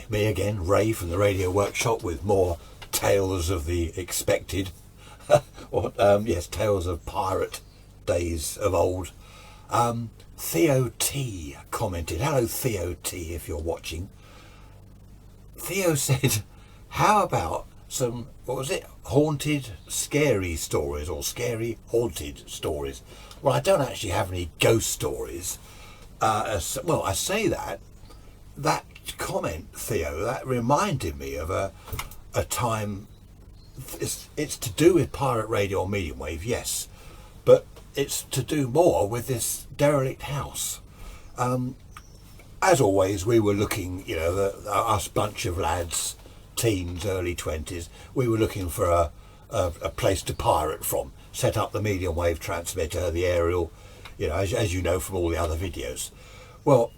me again, Ray from the Radio Workshop, with more tales of the expected. Or, yes, tales of pirate days of old. Theo T commented. Hello, Theo T, if you're watching. Theo said, how about some, what was it, haunted, scary stories, or scary, haunted stories? Well, I don't actually have any ghost stories. Well, I say that comment, Theo, that reminded me of a time. It's to do with pirate radio or medium wave, yes, but it's to do more with this derelict house. As always, we were looking, us bunch of lads, teens, early 20s, we were looking for a place to pirate from, set up the medium wave transmitter, the aerial, as you know from all the other videos. Well,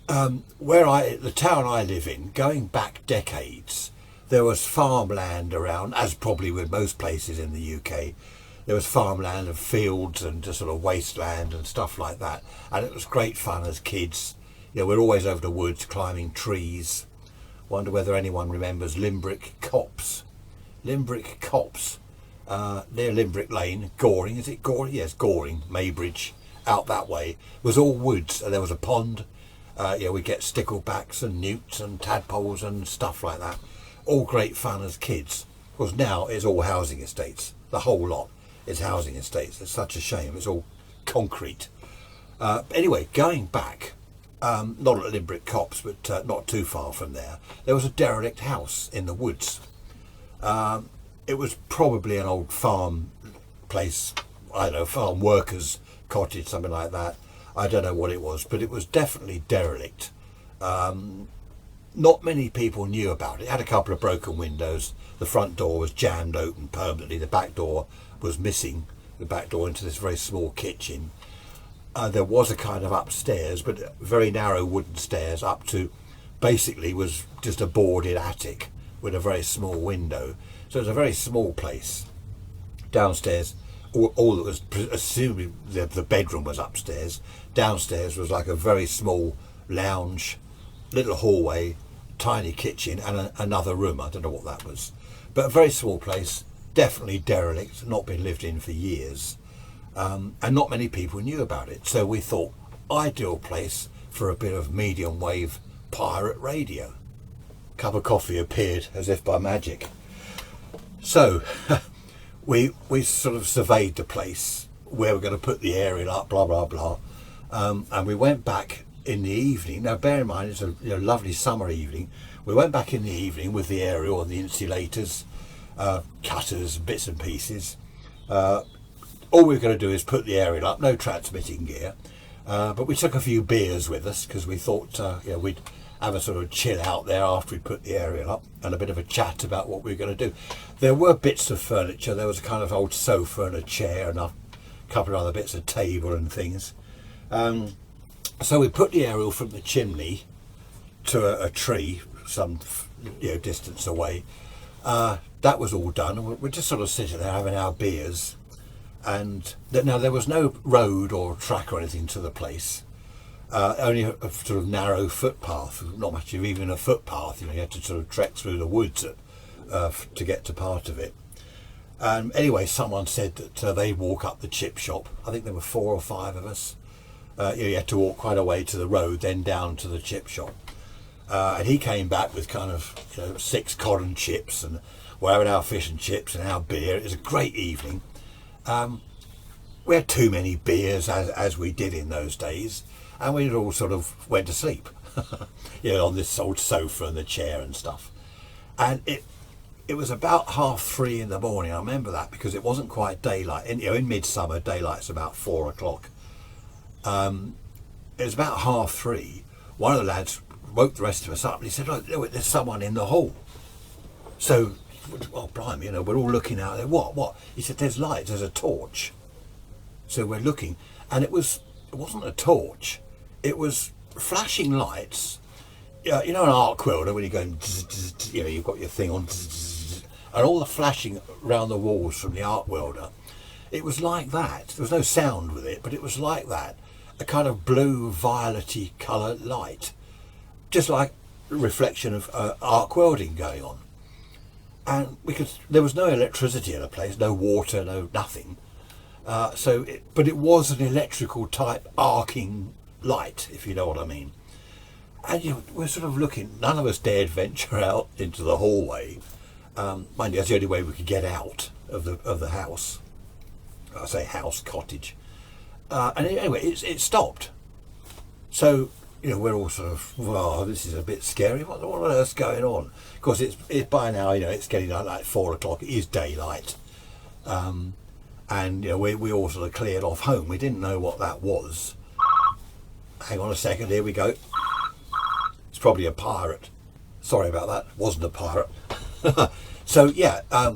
the town I live in, going back decades, there was farmland around, as probably with most places in the UK. There was farmland and fields and just sort of wasteland and stuff like that. And it was great fun as kids. We're always over the woods climbing trees. Wonder whether anyone remembers Limbrick Copse. Limbrick Copse, near Limbrick Lane, Goring. Is it Goring? Yes, Goring, Maybridge, out that way. It was all woods, and there was a pond. We get sticklebacks and newts and tadpoles and stuff like that. All great fun as kids. Of course, now it's all housing estates. The whole lot is housing estates. It's such a shame. It's all concrete. Anyway, going back, not at Limbrick Copse, but not too far from there was a derelict house in the woods. It was probably an old farm place, I don't know, farm workers' cottage, something like that. I don't know what it was, but it was definitely derelict. Not many people knew about it. It had a couple of broken windows. The front door was jammed open permanently. The back door was missing, the back door into this very small kitchen. There was a kind of upstairs, but very narrow wooden stairs up to, basically was just a boarded attic with a very small window. So it was a very small place. Downstairs, all that was, assuming the bedroom was upstairs, downstairs was like a very small lounge, little hallway, tiny kitchen, and another room. I don't know what that was, but a very small place, definitely derelict, not been lived in for years, and not many people knew about it. So we thought, ideal place for a bit of medium wave pirate radio. Cup of coffee appeared as if by magic. So we sort of surveyed the place, where we're going to put the aerial up, blah blah blah, and we went back in the evening. Now bear in mind, it's a lovely summer evening. We went back in the evening with the aerial and the insulators, cutters, bits and pieces. All we were going to do is put the aerial up, no transmitting gear, but we took a few beers with us because we thought we'd have a sort of chill out there after we put the aerial up, and a bit of a chat about what we were going to do. There were bits of furniture. There was a kind of old sofa and a chair and a couple of other bits of table and things. So we put the aerial from the chimney to a tree some distance away. That was all done, and we're just sort of sitting there having our beers. And now there was no road or track or anything to the place. Only a sort of narrow footpath, not much of even a footpath. You had to sort of trek through the woods to get to part of it. Anyway, someone said that they'd walk up the chip shop. I think there were 4 or 5 of us. You had to walk quite a way to the road, then down to the chip shop. And he came back with kind of 6 cod chips, and we're having our fish and chips and our beer. It was a great evening. We had too many beers, as we did in those days, and we all sort of went to sleep, on this old sofa and the chair and stuff. And it was about 3:30 in the morning. I remember that because it wasn't quite daylight. In midsummer, daylight's about 4 o'clock. It was about 3:30. One of the lads woke the rest of us up and he said, "Look, there's someone in the hall." So, well, blimey, we're all looking out there. What? He said, "There's lights, there's a torch." So we're looking, and it wasn't a torch. It was flashing lights. An arc welder, when you're going, you've got your thing on, and all the flashing around the walls from the arc welder. It was like that. There was no sound with it, but it was like that. A kind of blue, violety colour light. Just like reflection of arc welding going on. And because there was no electricity in the place, no water, no nothing. But it was an electrical type arcing light, if you know what I mean. And we're sort of looking, none of us dared venture out into the hallway. Mind you, that's the only way we could get out of the house. I say house, cottage. And anyway, it stopped. So, we're all sort of, well, this is a bit scary. What on earth's going on? Of course, it's by now, it's getting like 4 o'clock. It is daylight. And, we all sort of cleared off home. We didn't know what that was. Hang on a second, here we go. It's probably a pirate. Sorry about that, it wasn't a pirate. So, yeah, I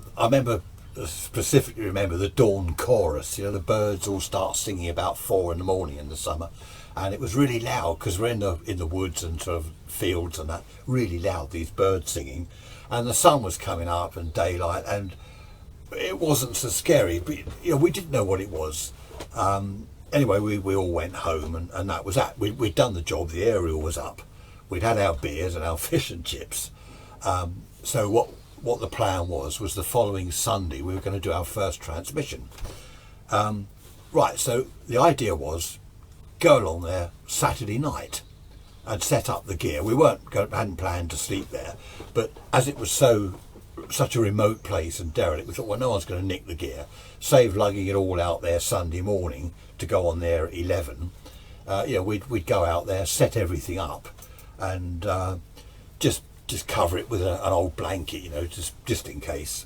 specifically remember the dawn chorus. The birds all start singing about 4 in the morning in the summer. And it was really loud because we're in the woods and sort of fields and that, really loud, these birds singing. And the sun was coming up and daylight, and it wasn't so scary, but we didn't know what it was. Anyway, we all went home, and that was that. We'd done the job, the aerial was up. We'd had our beers and our fish and chips. So what the plan was the following Sunday we were going to do our first transmission. Right, so the idea was go along there Saturday night and set up the gear. We hadn't planned to sleep there, but as it was such a remote place and derelict, we thought, well, no one's going to nick the gear. Save lugging it all out there Sunday morning to go on there at 11. We'd go out there, set everything up, and just cover it with an old blanket, just in case.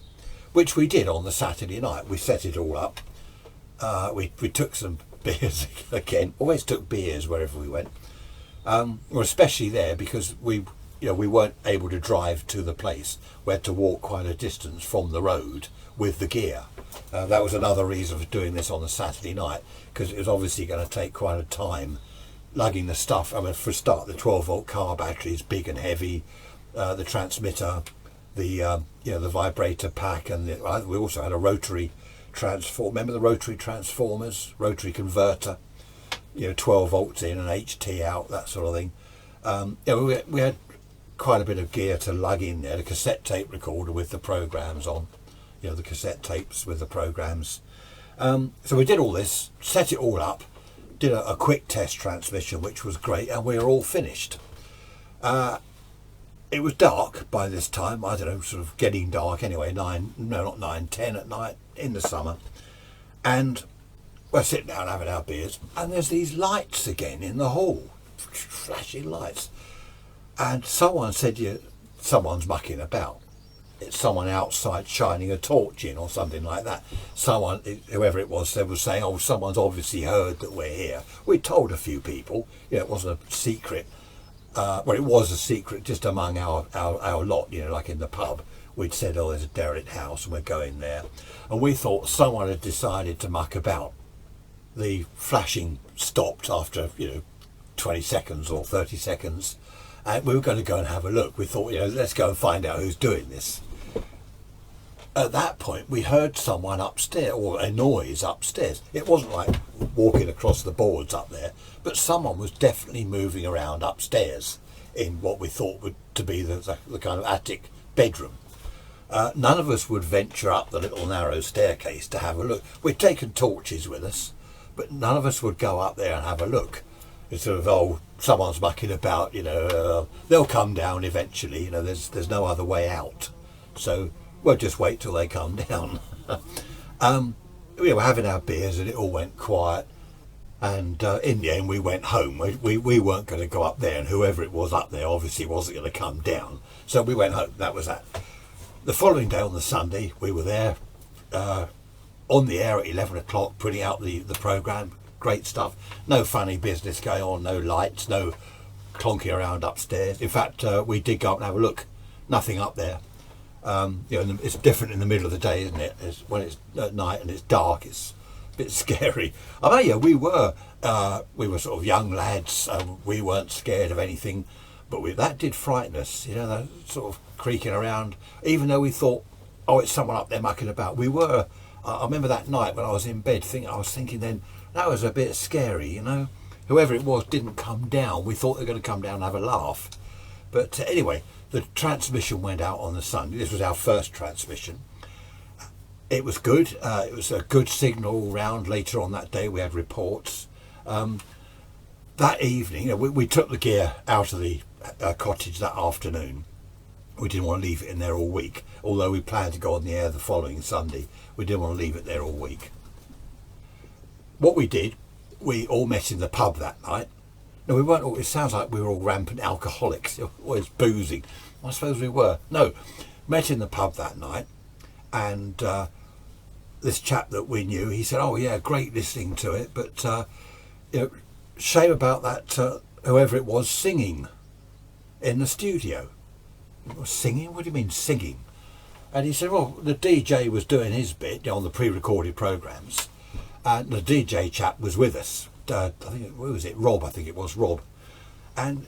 Which we did on the Saturday night. We set it all up. We took some beers again. Always took beers wherever we went. Especially there because we weren't able to drive to the place. We had to walk quite a distance from the road with the gear. That was another reason for doing this on the Saturday night, because it was obviously going to take quite a time lugging the stuff. I mean, for a start, the 12-volt car battery is big and heavy. The transmitter, the vibrator pack, and we also had a rotary transform. Remember the rotary transformers, rotary converter, 12 volts in and HT out, that sort of thing. We had quite a bit of gear to lug in there. The cassette tape recorder with the programs on, the cassette tapes with the programs. So we did all this, set it all up, did a quick test transmission, which was great, and we were all finished. It was dark by this time, I don't know, sort of getting dark anyway, 10 at night in the summer. And we're sitting down having our beers, and there's these lights again in the hall, flashing lights. And someone said, someone's mucking about. It's someone outside shining a torch in or something like that. Someone, whoever it was saying, oh, someone's obviously heard that we're here. We told a few people, it wasn't a secret. It was a secret just among our lot, like in the pub. We'd said, oh, there's a derelict house and we're going there. And we thought someone had decided to muck about. The flashing stopped after, 20 seconds or 30 seconds. And we were going to go and have a look. We thought, let's go and find out who's doing this. At that point, we heard someone upstairs, or a noise upstairs. It wasn't like walking across the boards up there, but someone was definitely moving around upstairs in what we thought would to be the kind of attic bedroom. None of us would venture up the little narrow staircase to have a look. We'd taken torches with us, but none of us would go up there and have a look. It's sort of, oh, someone's mucking about, they'll come down eventually, there's no other way out. So we'll just wait till they come down. We were having our beers and it all went quiet. And in the end, we went home. We weren't going to go up there, and whoever it was up there obviously wasn't going to come down. So we went home. That was that. The following day on the Sunday, we were there on the air at 11 o'clock, putting out the programme. Great stuff. No funny business going on, no lights, no clonking around upstairs. In fact, we did go up and have a look. Nothing up there. It's different in the middle of the day, isn't it? When it's at night and it's dark, it's a bit scary. I mean, we were sort of young lads. We weren't scared of anything, but that did frighten us. That sort of creaking around. Even though we thought, oh, it's someone up there mucking about. We were. I remember that night when I was in bed. I was thinking then that was a bit scary. Whoever it was didn't come down. We thought they were going to come down and have a laugh. But anyway, the transmission went out on the Sunday. This was our first transmission. It was good. It was a good signal all round. Later on that day, we had reports. That evening, we took the gear out of the cottage that afternoon. We didn't want to leave it in there all week. Although we planned to go on the air the following Sunday, we didn't want to leave it there all week. What we did, we all met in the pub that night. No, we weren't all, it sounds like we were all rampant alcoholics, always boozing. I suppose we were. No, met in the pub that night, and this chap that we knew, he said, oh yeah, great listening to it, but shame about that, whoever it was singing in the studio. Singing? What do you mean singing? And he said, well, the DJ was doing his bit on the pre-recorded programmes, and the DJ chap was with us. I think, who was it? Rob, I think it was Rob. And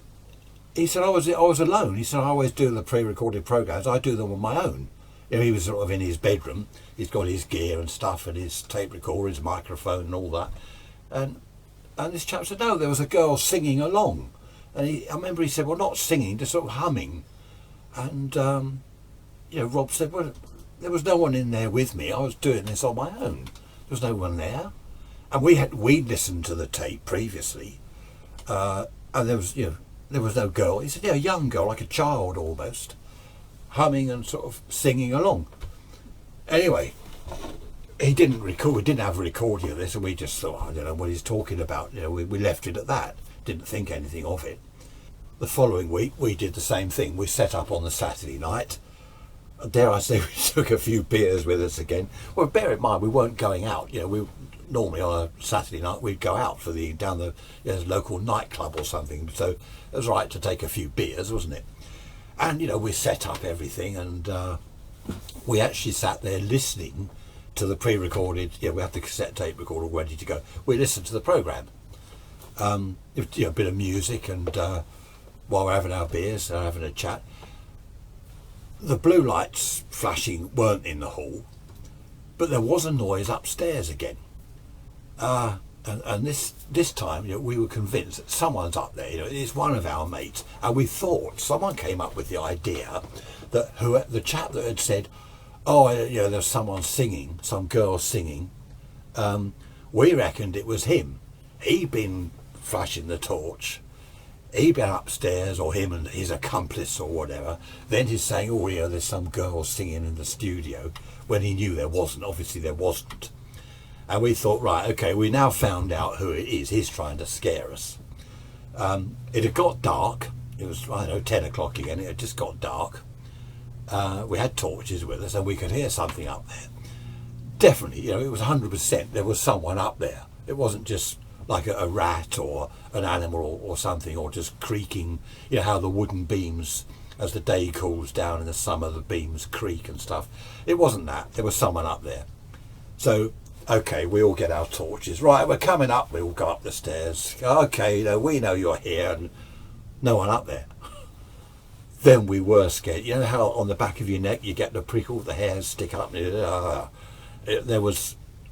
he said, I was alone. He said, I always do the pre-recorded programmes. I do them on my own. He was sort of in his bedroom. He's got his gear and stuff and his tape recorder, his microphone and all that. And this chap said, no, there was a girl singing along. And I remember he said, well, not singing, just sort of humming. And, Rob said, well, there was no one in there with me. I was doing this on my own. There was no one there. And we'd listened to the tape previously, and there was no girl. He said, yeah, a young girl, like a child almost, humming and sort of singing along. Anyway, he didn't record. We didn't have a recording of this, and we just thought, I don't know what he's talking about. We left it at that. Didn't think anything of it. The following week, we did the same thing. We set up on the Saturday night. Dare I say, we took a few beers with us again. Well, bear in mind, we weren't going out. We normally on a Saturday night we'd go out for down the local nightclub or something. So it was right to take a few beers, wasn't it? And we set up everything, and we actually sat there listening to the pre-recorded. We had the cassette tape recorder ready to go. We listened to the programme. A bit of music, and while we're having our beers and having a chat. The blue lights flashing weren't in the hall, but there was a noise upstairs again. And this time, we were convinced that someone's up there. It's one of our mates, and we thought someone came up with the idea that the chap that had said, "Oh, there's someone singing, some girl singing." We reckoned it was him. He'd been flashing the torch. He'd been upstairs, or him and his accomplice or whatever. Then he's saying, oh, there's some girl singing in the studio, when he knew there wasn't. Obviously there wasn't. And we thought, right, okay, we now found out who it is. He's trying to scare us. It had got dark. It was, 10 o'clock again. It had just got dark. We had torches with us, and we could hear something up there. Definitely, it was 100%. There was someone up there. It wasn't just like a rat or an animal or something, or just creaking, how the wooden beams, as the day cools down in the summer, the beams creak and stuff. It wasn't that. There was someone up there. So, okay, we all get our torches. Right, we're coming up. We all go up the stairs. Okay, we know you're here, and no one up there. Then we were scared. You know how on the back of your neck you get the prickle, the hairs stick up?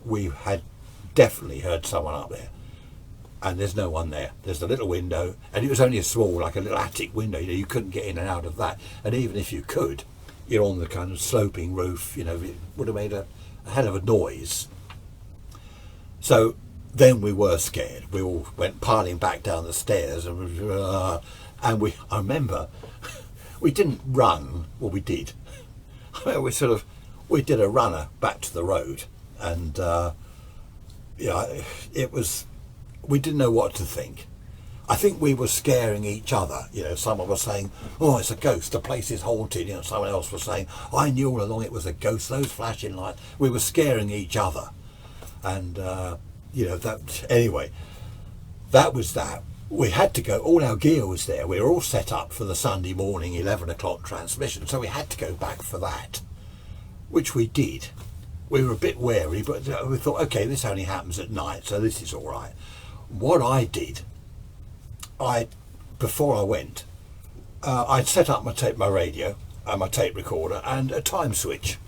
We had definitely heard someone up there. And there's no one there. There's a little window, and it was only a small, like a little attic window. You couldn't get in and out of that. And even if you could, you're on the kind of sloping roof. It would have made a hell of a noise. So then we were scared. We all went piling back down the stairs, and I remember we didn't run. Well, we did. We did a runner back to the road, and it was. We didn't know what to think. I think we were scaring each other. Someone was saying, oh, it's a ghost, the place is haunted. Someone else was saying, I knew all along it was a ghost, those flashing lights. We were scaring each other. And, anyway, that was that. We had to go, all our gear was there. We were all set up for the Sunday morning 11 o'clock transmission, so we had to go back for that, which we did. We were a bit wary, but we thought, okay, this only happens at night, so this is all right. What I did, before I went, I'd set up my radio and my tape recorder and a time switch.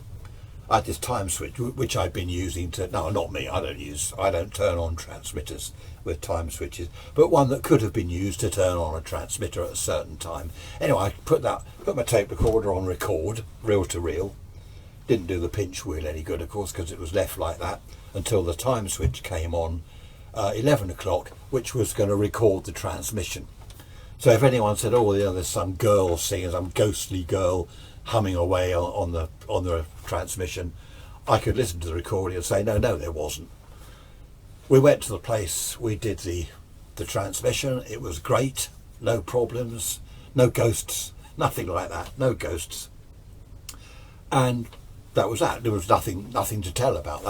I had this time switch which I'd been using to, no, not me, I don't turn on transmitters with time switches, but one that could have been used to turn on a transmitter at a certain time. Anyway, I put my tape recorder on record, reel to reel. Didn't do the pinch wheel any good, of course, because it was left like that until the time switch came on 11 o'clock, which was going to record the transmission. So if anyone said, oh, there's some girl singing, some ghostly girl humming away on the transmission, I could listen to the recording and say, no, there wasn't. We went to the place, we did the transmission, it was great, no problems, no ghosts, nothing like that, no ghosts. And that was that. There was nothing to tell about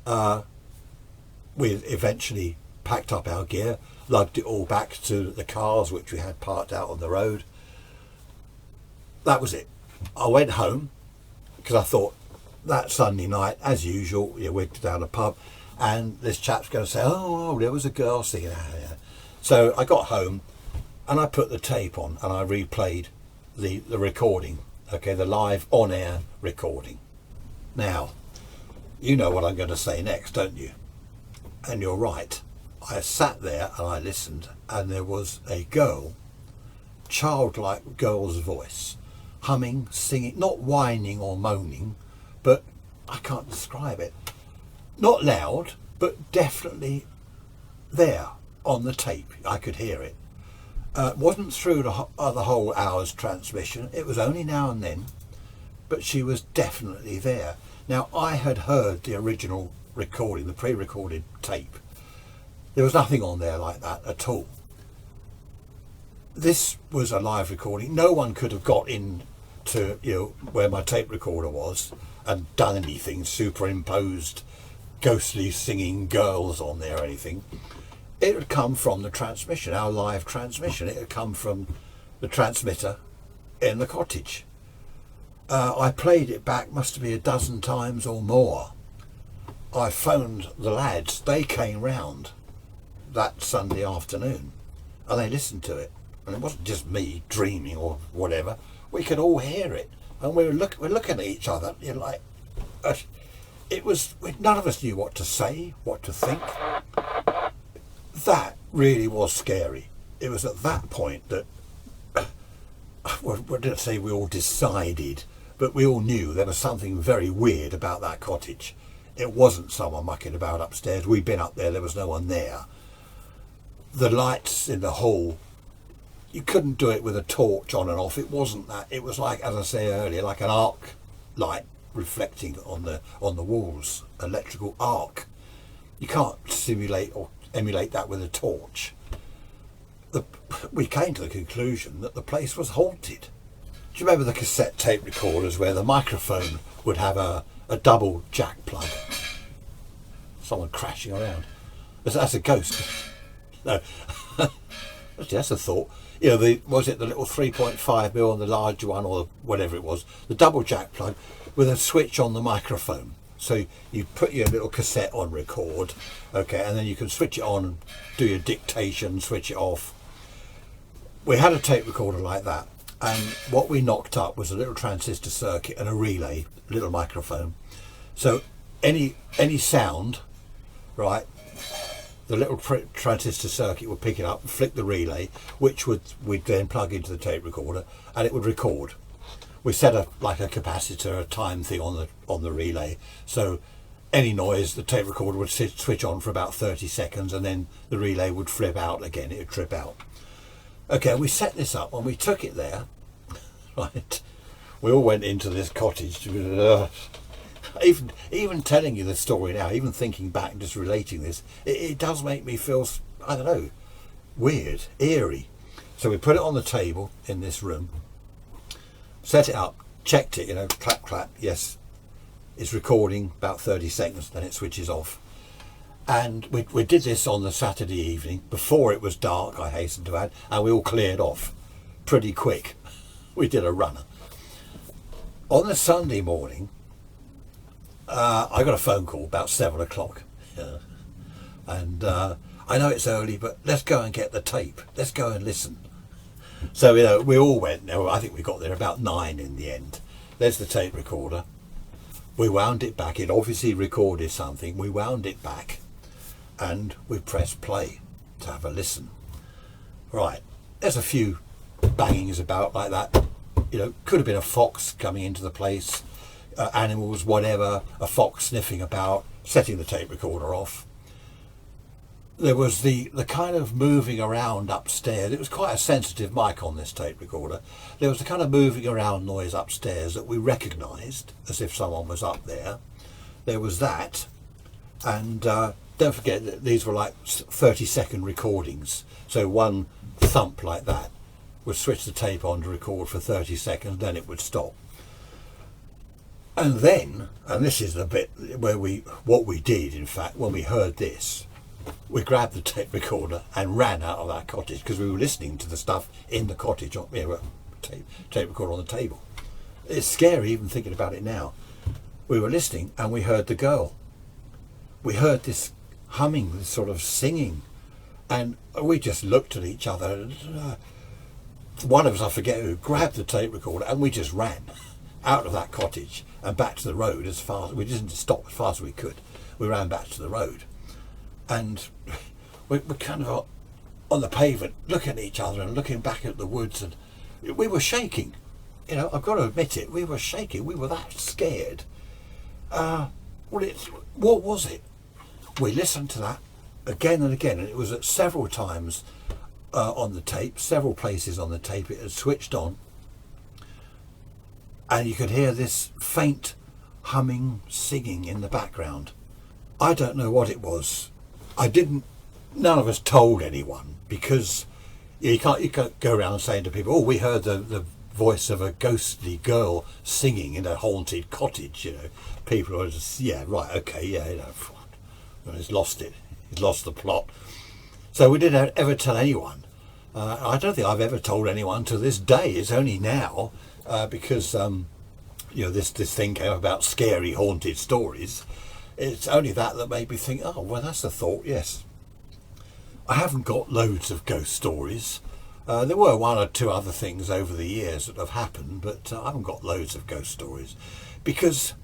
that. We eventually packed up our gear, lugged it all back to the cars which we had parked out on the road. That was it. I went home because I thought that Sunday night, as usual, we're down a pub and this chap's going to say, oh, there was a girl singing. So I got home and I put the tape on and I replayed the recording, okay, the live on-air recording. Now, you know what I'm going to say next, don't you? And you're right. I sat there and I listened, and there was a girl, childlike girl's voice, humming, singing, not whining or moaning, but I can't describe it. Not loud, but definitely there on the tape. I could hear it. It wasn't through the whole hour's transmission. It was only now and then, but she was definitely there. Now, I had heard the original recording, the pre-recorded tape. There was nothing on there like that at all. This was a live recording. No one could have got in to where my tape recorder was and done anything, superimposed ghostly singing girls on there or anything. It had come from the transmission, our live transmission. It had come from the transmitter in the cottage. I played it back, must be a dozen times or more. I phoned the lads. They came round that Sunday afternoon and they listened to it. And it wasn't just me dreaming or whatever. We could all hear it. And we're looking at each other. Like, it was, none of us knew what to say, what to think. That really was scary. It was at that point that, well, I didn't say we all decided, but we all knew there was something very weird about that cottage. It wasn't someone mucking about upstairs. We'd been up there was no one there. The lights in the hall, you couldn't do it with a torch on and off. It wasn't that. It was like, as I say earlier, like an arc light reflecting on the walls, electrical arc. You can't simulate or emulate that with a torch. We came to the conclusion that the place was haunted. Do you remember the cassette tape recorders where the microphone would have a double jack plug? Someone crashing around. That's a ghost. No, that's a thought. Was it the little 3.5mm and the large one, or whatever it was, the double jack plug with a switch on the microphone. So you put your little cassette on record, okay, and then you can switch it on and do your dictation, switch it off. We had a tape recorder like that, and what we knocked up was a little transistor circuit and a relay, little microphone. So any sound, right, the little transistor circuit would pick it up and flick the relay, which we'd then plug into the tape recorder, and it would record. We set a capacitor, a time thing on the relay, so any noise the tape recorder would switch on for about 30 seconds, and then the relay would flip out again. It would trip out. Okay, we set this up and we took it there. Right, we all went into this cottage. Even telling you the story now, even thinking back and just relating this, it does make me feel, I don't know, weird, eerie. So we put it on the table in this room, set it up, checked it, clap, clap, yes, it's recording about 30 seconds, then it switches off. And we did this on the Saturday evening, before it was dark, I hasten to add, and we all cleared off pretty quick. We did a runner. On the Sunday morning, I got a phone call about 7 o'clock. And I know it's early, but let's go and get the tape. Let's go and listen. So, we all went. I think we got there about 9 in the end. There's the tape recorder. We wound it back. It obviously recorded something. We wound it back and we pressed play to have a listen. Right, there's a few bangings about like that. You know, could have been a fox coming into the place, animals, whatever, a fox sniffing about, setting the tape recorder off. There was the kind of moving around upstairs. It was quite a sensitive mic on this tape recorder. There was the kind of moving around noise upstairs that we recognised as if someone was up there. There was that, and don't forget that these were like 30-second recordings. So one thump like that would switch the tape on to record for 30 seconds, then it would stop. And then, and this is the bit where what we did, in fact, when we heard this, we grabbed the tape recorder and ran out of that cottage because we were listening to the stuff in the cottage, tape recorder on the table. It's scary even thinking about it now. We were listening and we heard the girl. We heard this humming, this sort of singing, and we just looked at each other. And, one of us, I forget who, grabbed the tape recorder and we just ran out of that cottage and back to the road as fast. We didn't stop as fast as we could. We ran back to the road. And we're kind of on the pavement looking at each other and looking back at the woods, and we were shaking. You know, I've got to admit it, we were shaking. We were that scared. What was it? We listened to that again and again, and it was at several times on the tape, several places on the tape. It had switched on, and you could hear this faint humming, singing in the background. I don't know what it was. None of us told anyone, because you can't go around saying to people, oh, we heard the voice of a ghostly girl singing in a haunted cottage. You know, people are just, yeah, right, okay, yeah, you know, well, he's lost it. He's lost the plot. So we didn't ever tell anyone. I don't think I've ever told anyone to this day. It's only now because you know, this thing came about, scary haunted stories. It's only that made me think, oh, well, that's a thought, yes. I haven't got loads of ghost stories. There were one or two other things over the years that have happened, but I haven't got loads of ghost stories. Because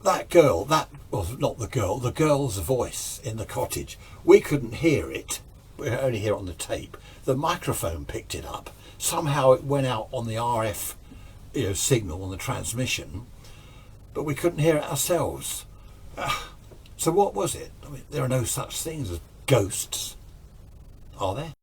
that girl, not the girl's voice in the cottage, we couldn't hear it. We could only hear it on the tape. The microphone picked it up. Somehow it went out on the RF signal on the transmission, but we couldn't hear it ourselves. So what was it? I mean, there are no such things as ghosts, are there?